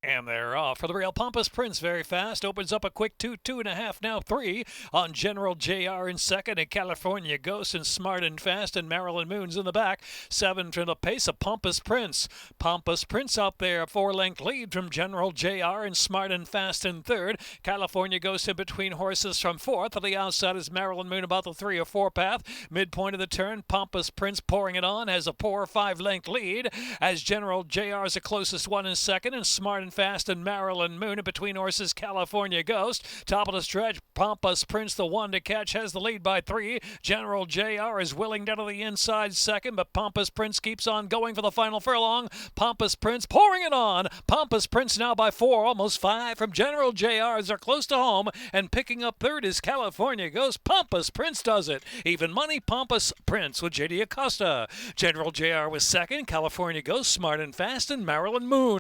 And they're off for the rail. Pampas Prince very fast. Opens up a quick 2.5, now 3 on General JR in second. And California Ghost and Smart and Fast. And Marilyn Moon's in the back. 7 to the pace of Pampas Prince. Pampas Prince out there. 4-length lead from General JR and Smart and Fast in third. California Ghost in between horses from fourth. On the outside is Marilyn Moon about the 3 or 4 path. Midpoint of the turn. Pampas Prince pouring it on. Has a poor 5-length lead. As General JR is the closest one in second. And Smart and Fast and Marilyn Moon in between horses. California Ghost. Top of the stretch. Pampas Prince, the one to catch, has the lead by 3. General JR is willing down to the inside second, but Pampas Prince keeps on going for the final furlong. Pampas Prince pouring it on. Pampas Prince now by 4, almost 5 from General JR as they're close to home, and picking up third is California Ghost. Pampas Prince does it. Even money, Pampas Prince with J.D. Acosta. General JR was second. California Ghost, Smart and Fast, and Marilyn Moon.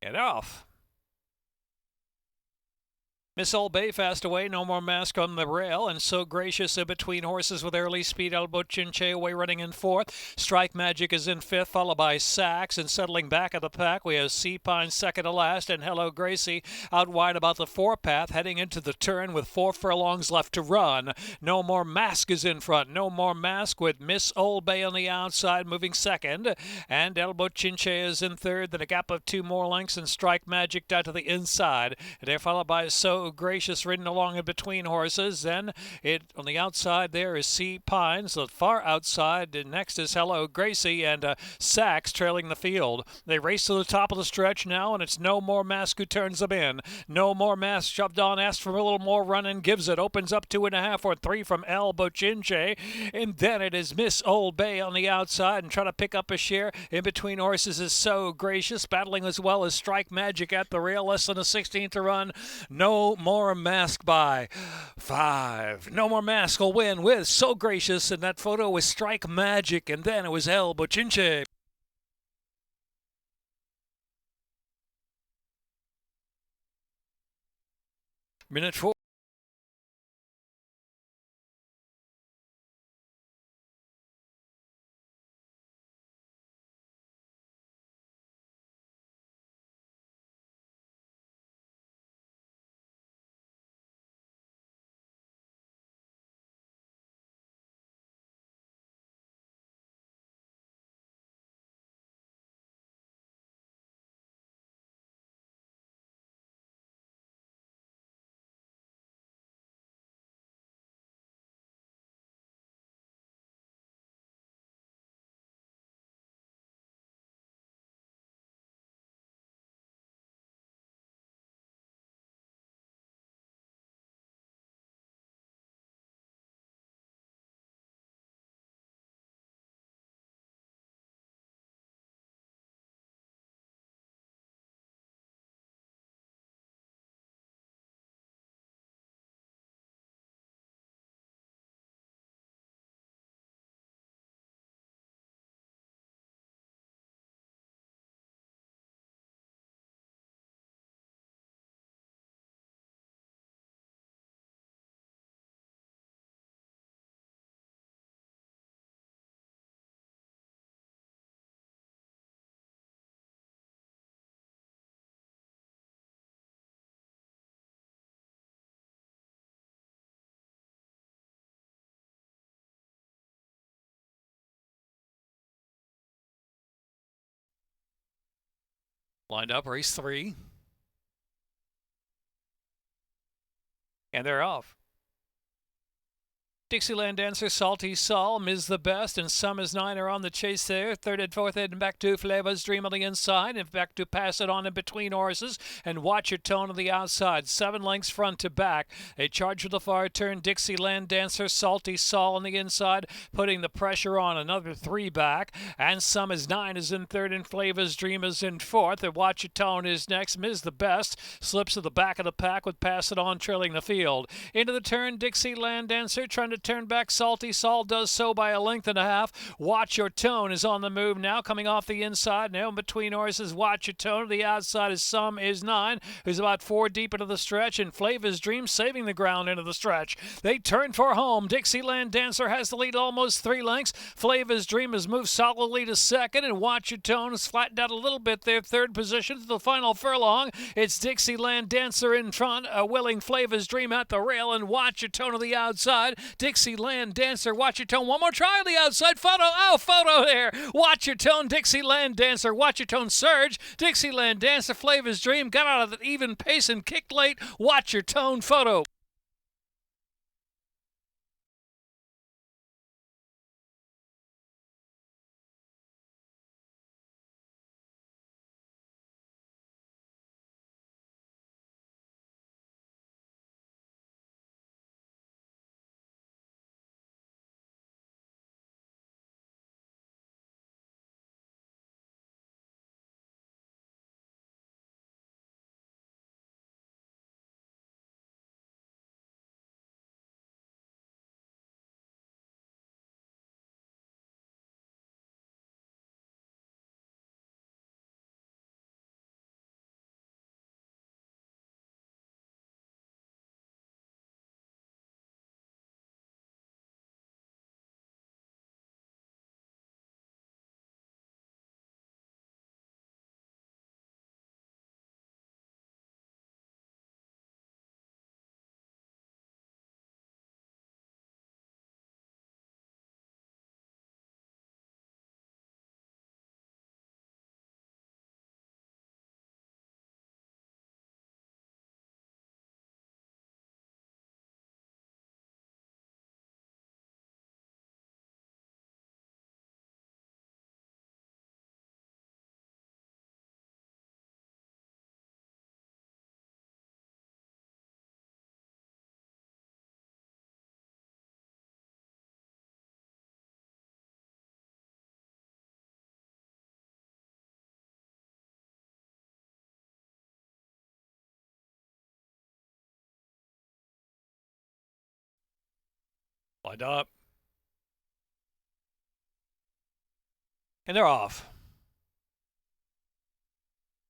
Get off. Miss Old Bay fast away, no more mask on the rail, and So Gracious in between horses with early speed. Elbow Chinche away running in fourth. Strike Magic is in fifth, followed by Sachs, and settling back at the pack we have Sea Pine second to last, and Hello Gracie out wide about the 4 path, heading into the turn with 4 furlongs left to run. No More Mask is in front, No More Mask with Miss Old Bay on the outside moving second, and Elbow Chinche is in third, then a gap of 2 more lengths, and Strike Magic down to the inside. They're followed by So Gracious ridden along in between horses. Then it on the outside there is Sea Pines. The far outside next is Hello Gracie, and Sachs trailing the field. They race to the top of the stretch now, and it's No More Mask who turns them in. No More Mask shoved on, asked for a little more run and gives it. Opens up 2.5 or 3 from El Bochinche, and then it is Miss Old Bay on the outside and trying to pick up a share. In between horses is So Gracious, battling as well as Strike Magic at the rail. Less than a 16th to run. No More Mask by 5. No More Mask will win with So Gracious, and that photo was Strike Magic, and then it was El Bochinche. Minute 4. Lined up, race 3. And they're off. Dixieland Dancer, Salty Sol, Ms. the Best, and Some Is Nine are on the chase there. Third and fourth heading back to Flavors Dream on the inside, and back to Pass It On in between horses, and Watch Your Tone on the outside. 7 lengths front to back. They charge for the far turn. Dixieland Dancer, Salty Sol on the inside, putting the pressure on. Another 3 back, and Some Is Nine is in third, and Flavors Dream is in fourth. And Watch Your Tone is next. Ms. the Best slips to the back of the pack with Pass It On trailing the field. Into the turn, Dixieland Dancer trying to turn back. Salty Sol does so by a length and a half. Watch Your Tone is on the move now, coming off the inside. Now in between horses, Watch Your Tone. To the outside is Some Is Nine, who's about 4 deep into the stretch, and Flavors Dream saving the ground into the stretch. They turn for home. Dixieland Dancer has the lead almost 3 lengths. Flavors Dream has moved solidly to second, and Watch Your Tone has flattened out a little bit there. Third position to the final furlong. It's Dixieland Dancer in front, willing Flavors Dream at the rail, and Watch Your Tone to the outside. Dixieland Dancer, Watch Your Tone. One more try on the outside. Photo there. Watch Your Tone, Dixieland Dancer. Watch Your Tone surge. Dixieland Dancer, Flavors Dream got out of the even pace and kicked late. Watch Your Tone, photo. Lined up. And they're off.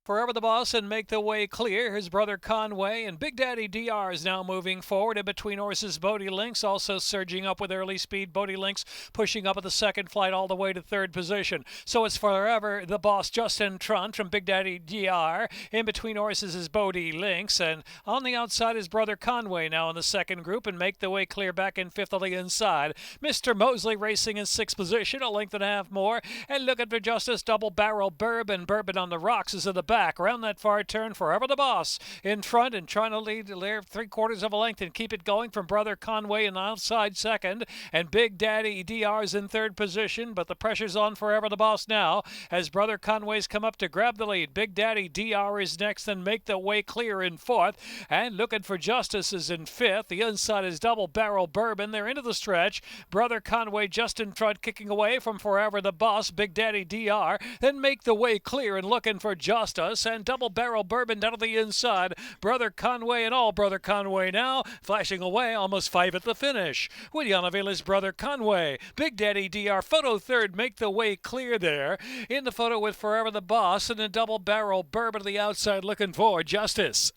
Forever the Boss and Make the Way Clear. His brother Conway and Big Daddy DR is now moving forward. In between horses, Bodie Lynx also surging up with early speed. Bodie Lynx pushing up at the second flight all the way to third position. So it's Forever the Boss just in front from Big Daddy DR. In between horses is Bodie Lynx, and on the outside is brother Conway now in the second group, and Make the Way Clear back in fifth on the inside. Mr. Mosley racing in sixth position, a length and a half more, and looking for Justice Double Barrel Bourbon. Bourbon on the rocks is in the back. Around that far turn, Forever the Boss in front and trying to lead there 3/4 of a length and keep it going from brother Conway in outside second, and Big Daddy DR's in third position, but the pressure's on Forever the Boss now as brother Conway's come up to grab the lead. Big Daddy DR is next, and Make the Way Clear in fourth, and Looking for Justice is in fifth. The inside is Double Barrel Bourbon. They're into the stretch. Brother Conway just in front, kicking away from Forever the Boss, Big Daddy DR, then Make the Way Clear and Looking for Justice, and Double Barrel Bourbon down to the inside. Brother Conway and all brother Conway now flashing away, almost 5 at the finish. William Avelis brother Conway, Big Daddy DR photo third, Make the Way Clear there. In the photo with Forever the Boss, and a Double Barrel Bourbon to the outside Looking for Justice.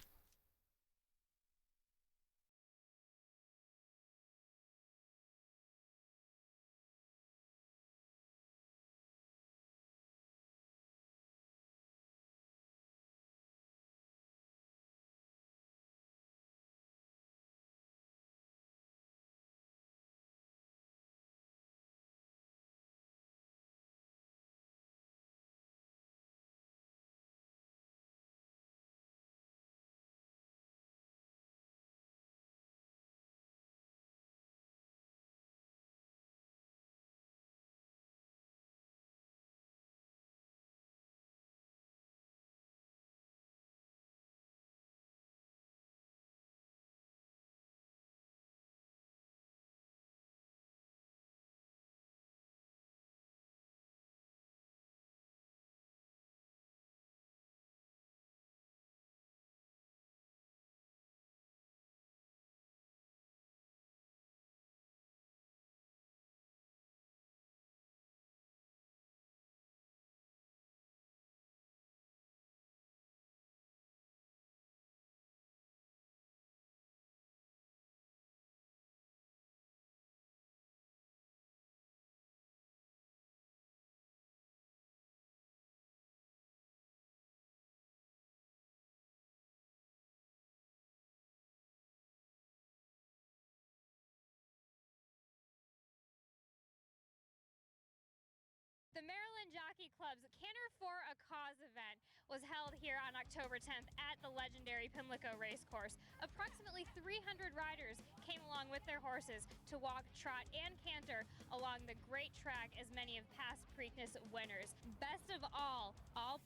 The Maryland Jockey Club's Canter for a Cause event was held here on October 10th at the legendary Pimlico Racecourse. Approximately 300 riders came along with their horses to walk, trot, and canter along the great track as many of past Preakness winners. Best of all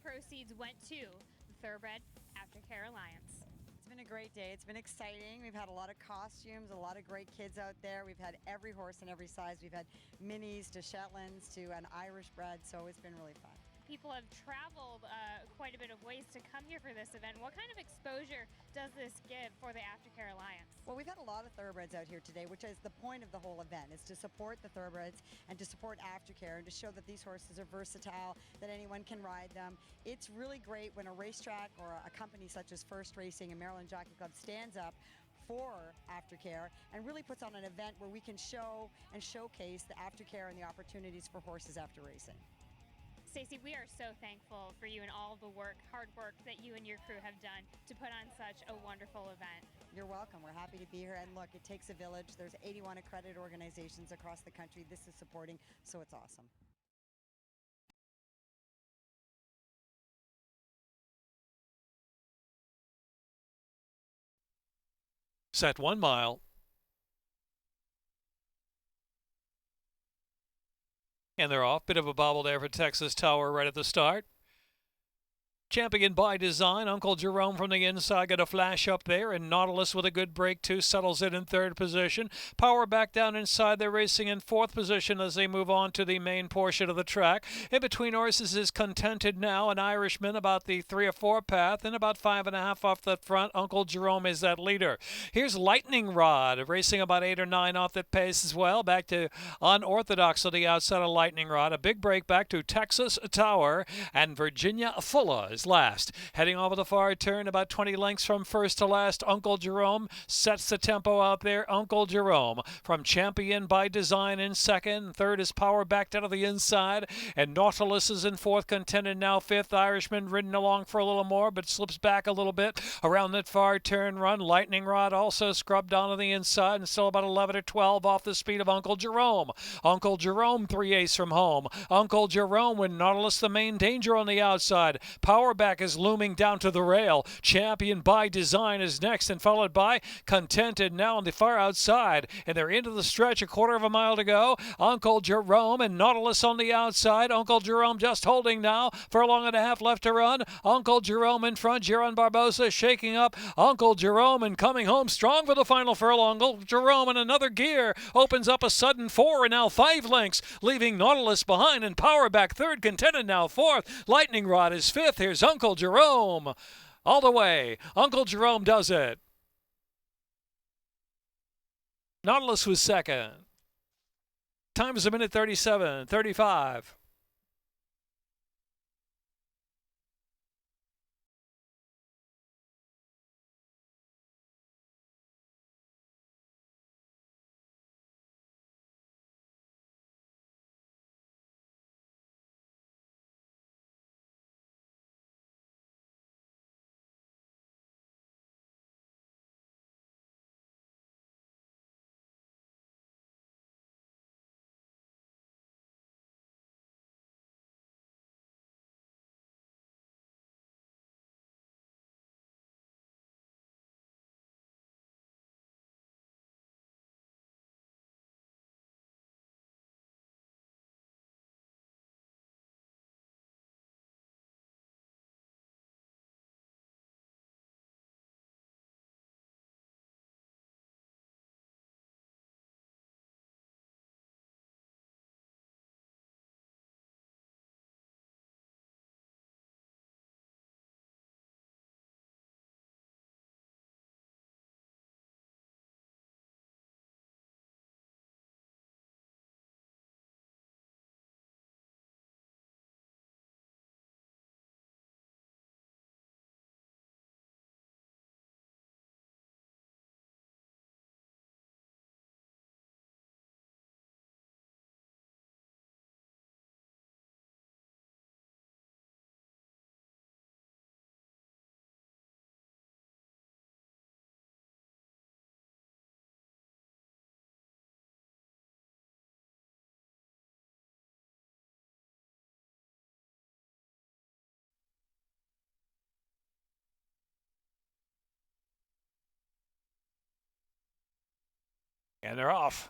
proceeds went to the Thoroughbred Aftercare Alliance. It's been a great day. It's been exciting. We've had a lot of costumes, a lot of great kids out there. We've had every horse in every size. We've had minis to Shetlands to an Irish bred, so it's been really fun. People have traveled quite a bit of ways to come here for this event. What kind of exposure does this give for the Aftercare Alliance? Well, we've had a lot of thoroughbreds out here today, which is the point of the whole event, is to support the thoroughbreds and to support Aftercare and to show that these horses are versatile, that anyone can ride them. It's really great when a racetrack or a company such as First Racing and Maryland Jockey Club stands up for Aftercare and really puts on an event where we can show and showcase the Aftercare and the opportunities for horses after racing. Stacey, we are so thankful for you and all the hard work that you and your crew have done to put on such a wonderful event. You're welcome. We're happy to be here. And look, it takes a village. There's 81 accredited organizations across the country this is supporting, so it's awesome. Set 1 mile. And they're off. Bit of a bobble there for Texas Tower right at the start. Champion by Design, Uncle Jerome from the inside got a flash up there, and Nautilus with a good break too settles it in third position. Power back down inside, they're racing in fourth position as they move on to the main portion of the track. In between horses is Contented Now, an Irishman about the 3 or 4 path, and about 5.5 off the front. Uncle Jerome is that leader. Here's Lightning Rod racing about 8 or 9 off the pace as well. Back to Unorthodox on the outside of Lightning Rod. A big break back to Texas Tower, and Virginia Fulla is last. Heading over the far turn about 20 lengths from first to last. Uncle Jerome sets the tempo out there. Uncle Jerome from Champion by Design in second. Third is Power backed out of the inside, and Nautilus is in fourth. Contented Now fifth. Irishman ridden along for a little more but slips back a little bit around that far turn run. Lightning Rod also scrubbed onto the inside and still about 11 or 12 off the speed of Uncle Jerome. Uncle Jerome 3/8 from home. Uncle Jerome with Nautilus the main danger on the outside. Power back is looming down to the rail. Champion by Design is next, and followed by Contented Now on the far outside. And they're into the stretch, a quarter of a mile to go. Uncle Jerome and Nautilus on the outside. Uncle Jerome just holding now. Furlong and a half left to run. Uncle Jerome in front. Geron Barbosa shaking up. Uncle Jerome and coming home strong for the final furlong. Uncle Jerome in another gear opens up a sudden 4 and now 5 lengths, leaving Nautilus behind, and Power back third. Contented Now fourth. Lightning Rod is fifth. Here's Uncle Jerome all the way. Uncle Jerome does it. Nautilus was second. Time is 1:37:35. And they're off.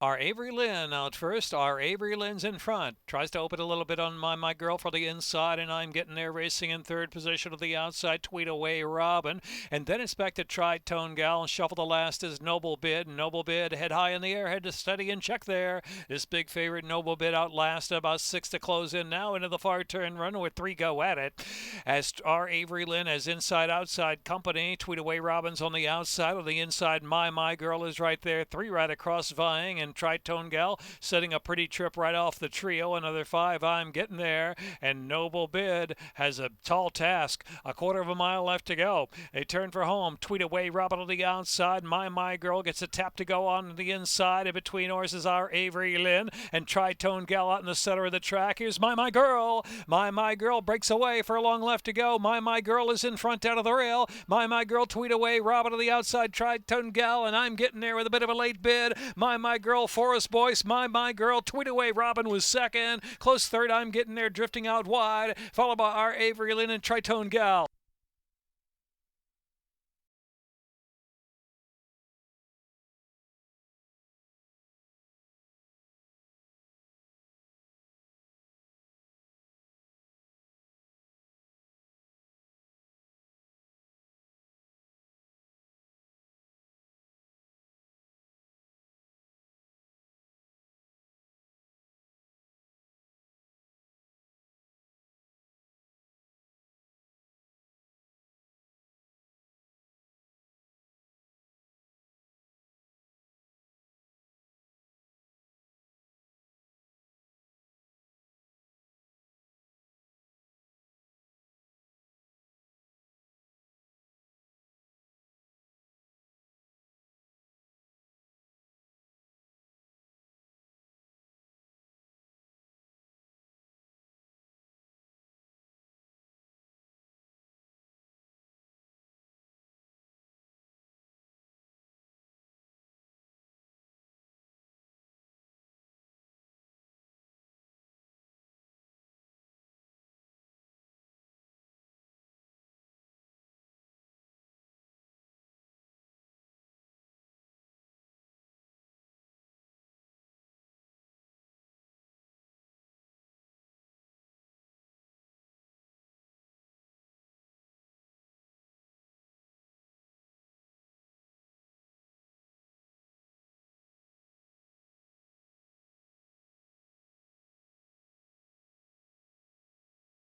Our Avery Lynn out first. Our Avery Lynn's in front. Tries to open a little bit on my girl for the inside, and I'm getting there racing in third position to the outside. Tweet Away Robin. And then it's back to Tritone Gal, and shuffle the last is Noble Bid. Noble Bid head high in the air, head to steady and check there. This big favorite Noble Bid outlasted about 6 to close in now into the far turn run with 3 go at it. As our Avery Lynn has inside-outside company. Tweet Away Robin's on the outside. On the inside, My Girl is right there. 3 right across vying, and Tritone Gal setting a pretty trip right off the trio. Another 5, I'm getting there. And Noble Bid has a tall task. A quarter of a mile left to go. They turn for home. Tweet Away Robin on the outside. My Girl gets a tap to go on the inside. In between horses are Avery Lynn and Tritone Gal out in the center of the track. Here's My Girl. My Girl breaks away for a long left to go. My Girl is in front out of the rail. My Girl, Tweet Away Robin on the outside. Tritone Gal, and I'm getting there with a bit of a late bid. My Girl, Forest Boyce, My Girl, Tweet Away Robin was second. Close third, I'm getting there, drifting out wide, followed by our Avery Lynn and Tritone Gal.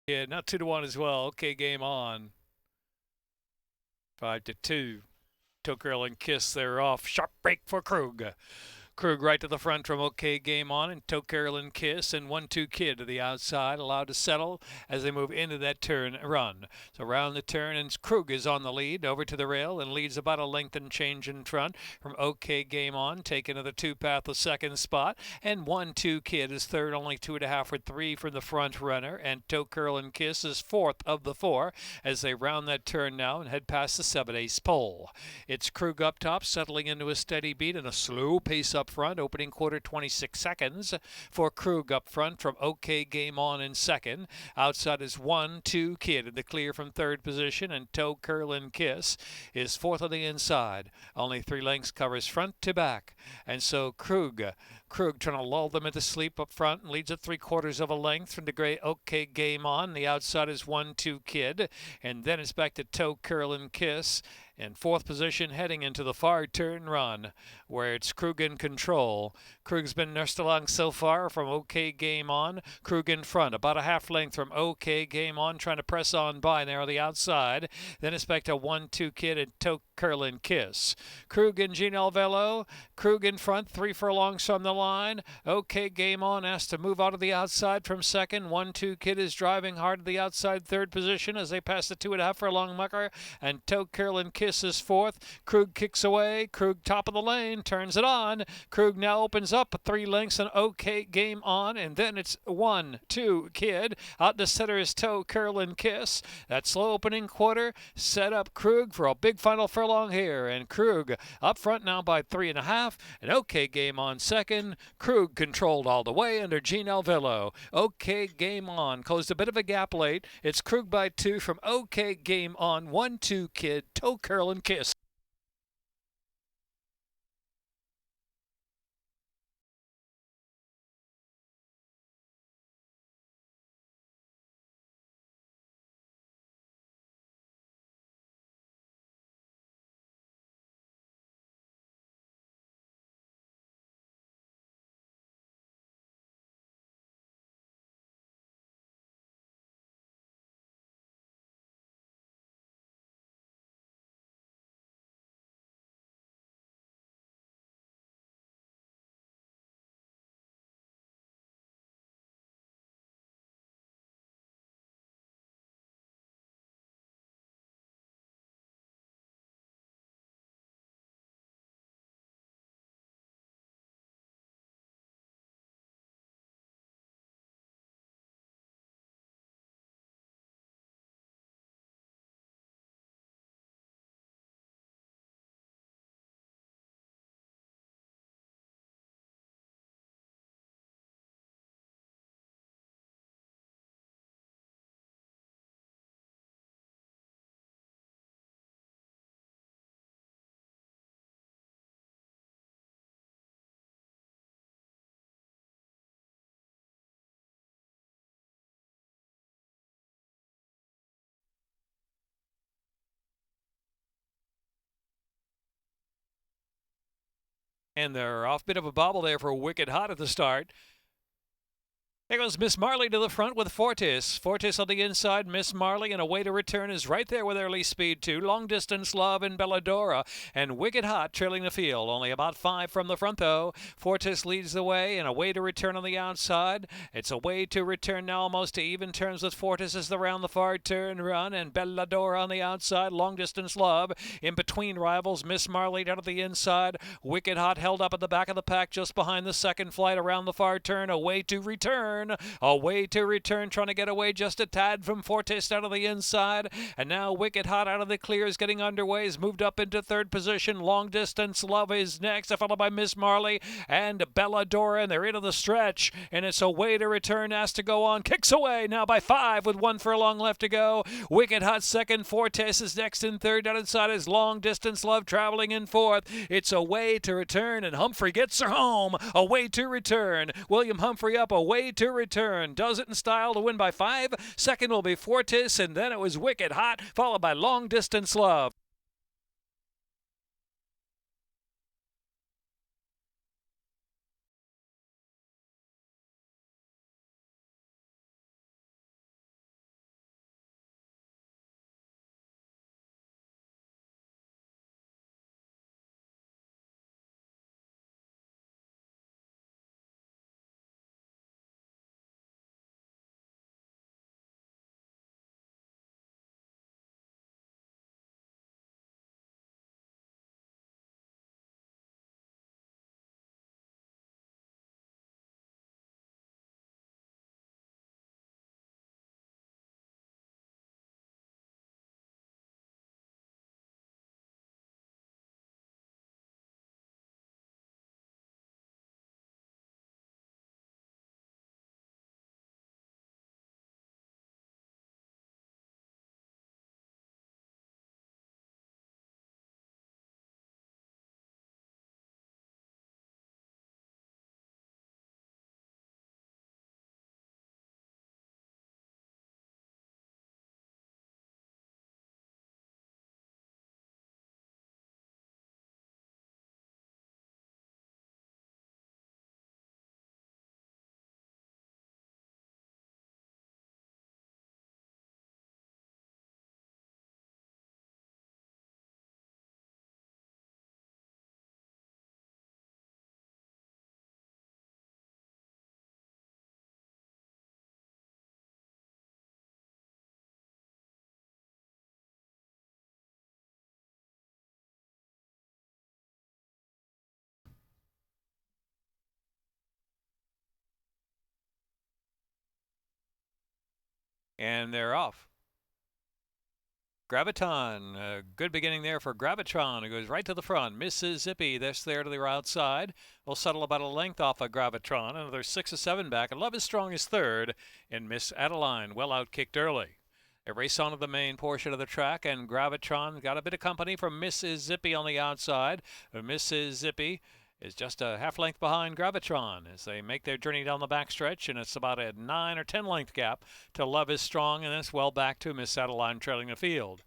Yeah, not 2 to 1 as well. Okay, game on. 5 to 2. Toke and Kiss, they're off. Sharp break for Krug. Krug right to the front from OK Game On, and Toke and Kiss, and 1-2 Kid to the outside, allowed to settle as they move into that turn run. So round the turn, and Krug is on the lead, over to the rail, and leads about a length and change in front from OK Game On, taking to the 2-path the second spot, and 1-2 Kid is third, only 2.5 or 3 from the front runner, and Toke and Kiss is fourth of the 4 as they round that turn now and head past the 7/8 pole. It's Krug up top, settling into a steady beat and a slow pace up front, opening quarter 26 seconds for Krug up front from OK Game On in second. Outside is 1-2 Kid in the clear from third position, and Toke and Kiss is fourth on the inside. Only 3 lengths covers front to back, and so Krug trying to lull them into sleep up front and leads at 3/4 of a length from the gray OK Game On. The outside is 1-2 Kid, and then it's back to Toke and Kiss in fourth position heading into the far turn run where it's Krug in control. Krug's been nursed along so far from OK Game On. Krug in front, about a half length from OK Game On, trying to press on by there on the outside. Then it's back to 1-2 Kid and Toke and Kiss. Krug and Gene Alvello. Krug in front, 3 furlongs from the line. OK Game On asked to move out of the outside from second. 1-2 Kid is driving hard to the outside third position as they pass the 2.5 furlong mucker, and Toke and Kiss is fourth. Krug kicks away. Krug top of the lane, turns it on. Krug now opens up 3 lengths and OK Game On, and then it's 1-2 Kid. Out the center is Toke and Kiss. That slow opening quarter set up Krug for a big final furlong here, and Krug up front now by 3.5, and OK Game On second. Krug controlled all the way under Gene Alvello. OK Game On closed a bit of a gap late. It's Krug by 2 from OK Game On. 1-2 Kid, Toke and Kiss. And they're off. Bit of a bobble there for Wicked Hot at the start. There goes Miss Marley to the front with Fortis. Fortis on the inside, Miss Marley, and away to return is right there with Early Speed 2. Long Distance Love and Belladora, and Wicked Hot trailing the field. Only about 5 from the front, though. Fortis leads the way, and away to return on the outside. It's away to return now almost to even terms with Fortis as the round the far turn run, and Belladora on the outside. Long Distance Love in between rivals. Miss Marley down at the inside. Wicked Hot held up at the back of the pack just behind the second flight around the far turn. Away to return. Away to return, trying to get away just a tad from Fortis out of the inside. And now Wicked Hot out of the clear is getting underway. Has moved up into third position. Long Distance Love is next, followed by Miss Marley and Belladora. And they're into the stretch. And it's away to return. Has to go on. Kicks away now by 5 with 1 furlong left to go. Wicked Hot second. Fortis is next in third. Down inside is Long Distance Love traveling in fourth. It's away to return. And Humphrey gets her home. Away to return. William Humphrey up. Away to return. Does it in style to win by 5. Second will be Fortis, and then it was Wicked Hot, followed by Long Distance Love. And they're off. Graviton, a good beginning there for Gravitron. It goes right to the front. Mississippi, that's there to the outside. Will settle about a length off of Gravitron. Another 6 or 7 back. And Love is Strong is third. And Miss Adeline, well outkicked early. A race on to the main portion of the track. And Gravitron got a bit of company from Mississippi on the outside. Mississippi is just a half length behind Gravitron as they make their journey down the backstretch, and it's about a 9 or 10 length gap to Love is Strong, and it's well back to Miss Adeline trailing the field.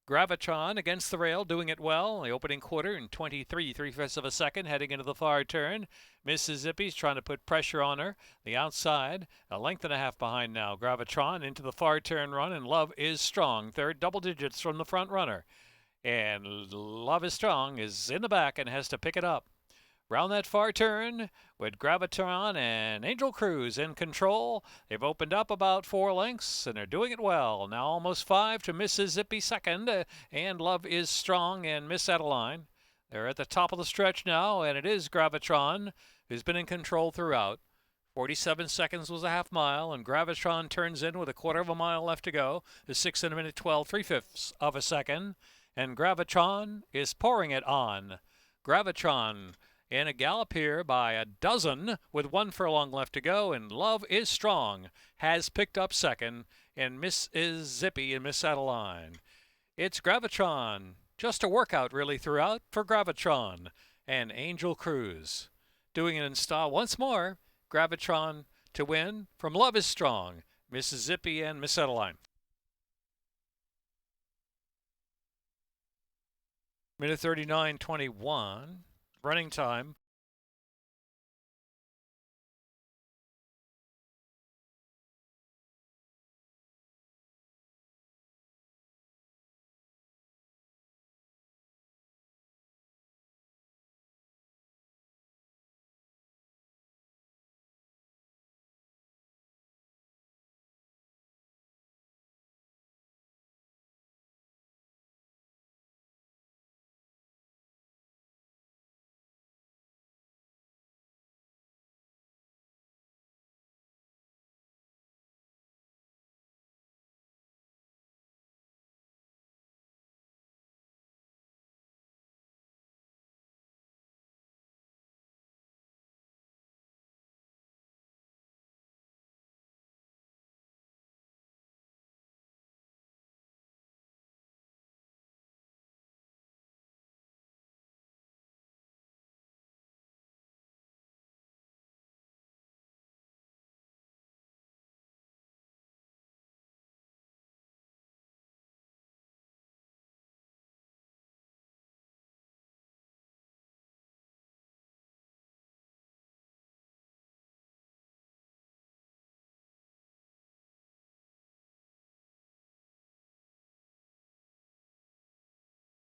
Gravitron against the rail, doing it well. The opening quarter in 23 3/5 of a second, heading into the far turn. Mississippi's trying to put pressure on her. The outside, a length and a half behind now. Gravitron into the far turn run, and Love is Strong. Third, double digits from the front runner. And Love is Strong is in the back and has to pick it up. Round that far turn with Gravitron and Angel Cruz in control. They've opened up about 4 lengths, and they're doing it well. Now almost 5 to Mississippi second, and Love is Strong and Miss Adeline. They're at the top of the stretch now, and it is Gravitron who's been in control throughout. 47 seconds was a half mile, and Gravitron turns in with a quarter of a mile left to go. The 6 in a minute 12 3/5 of a second, and Gravitron is pouring it on. Gravitron in a gallop here by a dozen with 1 furlong left to go, and Love is Strong has picked up second, and Mississippi and Miss Adeline. It's Gravitron, just a workout really throughout for Gravitron and Angel Cruz. Doing it in style once more, Gravitron to win from Love is Strong, Mississippi and Miss Adeline. Minute 39:21. Running time